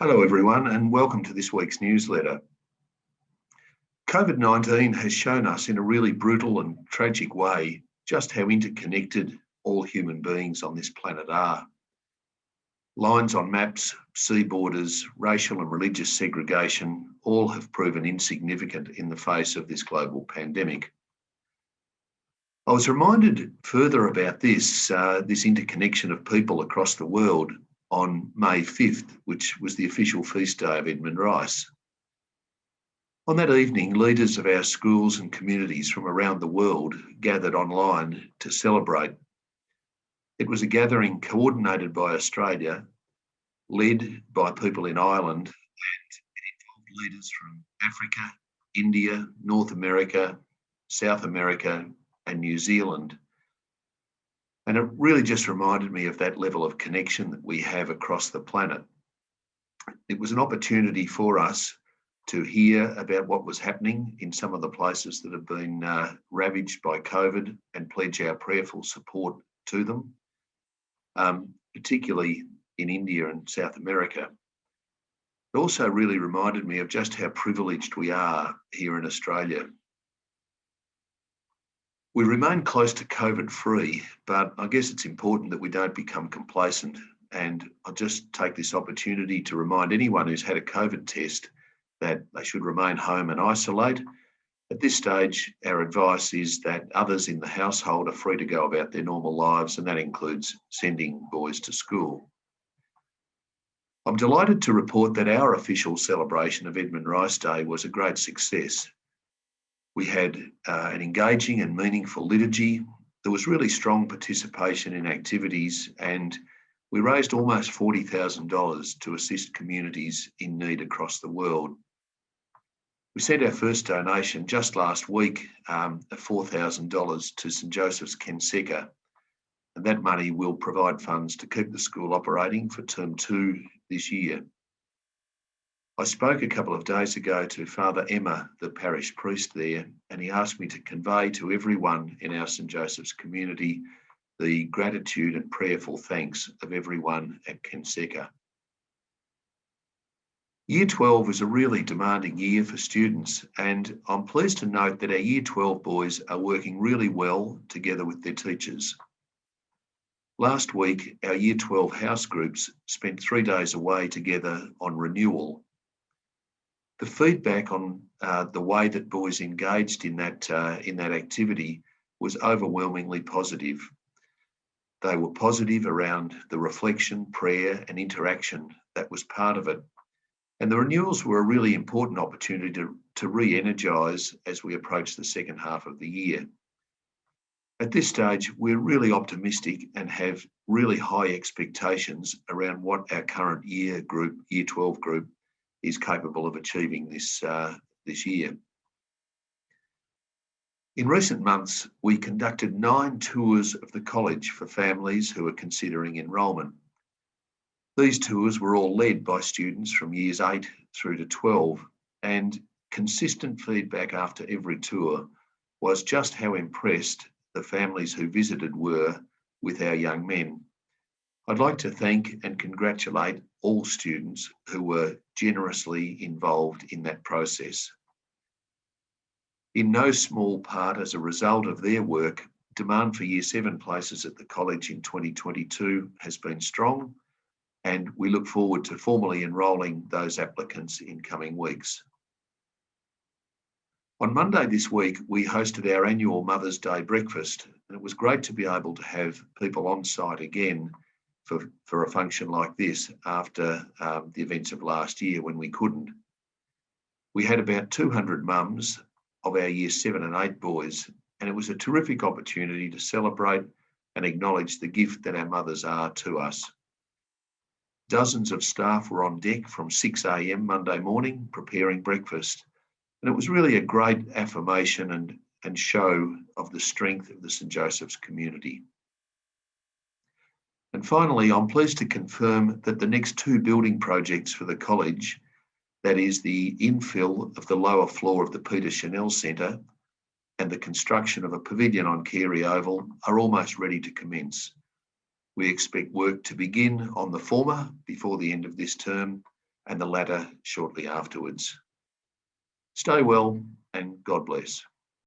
Hello everyone and welcome to this week's newsletter. COVID-19 has shown us in a really brutal and tragic way just how interconnected all human beings on this planet are. Lines on maps, sea borders, racial and religious segregation all have proven insignificant in the face of this global pandemic. I was reminded further about this interconnection of people across the world on May 5th, which was the official feast day of Edmund Rice. On that evening, leaders of our schools and communities from around the world gathered online to celebrate. It was a gathering coordinated by Australia, led by people in Ireland, and it involved leaders from Africa, India, North America, South America, and New Zealand. And it really just reminded me of that level of connection that we have across the planet. It was an opportunity for us to hear about what was happening in some of the places that have been ravaged by COVID and pledge our prayerful support to them, particularly in India and South America. It also really reminded me of just how privileged we are here in Australia. We remain close to COVID-free, but I guess it's important that we don't become complacent. And I'll just take this opportunity to remind anyone who's had a COVID test that they should remain home and isolate. At this stage, our advice is that others in the household are free to go about their normal lives, and that includes sending boys to school. I'm delighted to report that our official celebration of Edmund Rice Day was a great success. We had an engaging and meaningful liturgy. There was really strong participation in activities, and we raised almost $40,000 to assist communities in need across the world. We sent our first donation just last week of $4,000 to St Joseph's Kenseca, and that money will provide funds to keep the school operating for term 2 this year. I spoke a couple of days ago to Father Emma, the parish priest there, and he asked me to convey to everyone in our St Joseph's community the gratitude and prayerful thanks of everyone at Kenseca. Year 12 is a really demanding year for students, and I'm pleased to note that our Year 12 boys are working really well together with their teachers. Last week, our Year 12 house groups spent 3 days away together on renewal. The feedback on the way that boys engaged in that activity was overwhelmingly positive. They were positive around the reflection, prayer, and interaction that was part of it. And the renewals were a really important opportunity to re-energise as we approach the second half of the year. At this stage, we're really optimistic and have really high expectations around what our current Year 12 group, is capable of achieving this year. In recent months, we conducted 9 tours of the college for families who are considering enrolment. These tours were all led by students from years 8 through to 12, and consistent feedback after every tour was just how impressed the families who visited were with our young men. I'd like to thank and congratulate all students who were generously involved in that process. In no small part as a result of their work, demand for Year 7 places at the college in 2022 has been strong, and we look forward to formally enrolling those applicants in coming weeks. On Monday this week, we hosted our annual Mother's Day breakfast, and it was great to be able to have people on site again for a function like this after the events of last year when we couldn't. We had about 200 mums of our Year 7 and 8 boys, and it was a terrific opportunity to celebrate and acknowledge the gift that our mothers are to us. Dozens of staff were on deck from 6 a.m. Monday morning preparing breakfast, and it was really a great affirmation and show of the strength of the St Joseph's community. And finally, I'm pleased to confirm that the next 2 building projects for the college, that is the infill of the lower floor of the Peter Chanel Centre and the construction of a pavilion on Carey Oval, are almost ready to commence. We expect work to begin on the former before the end of this term, and the latter shortly afterwards. Stay well and God bless.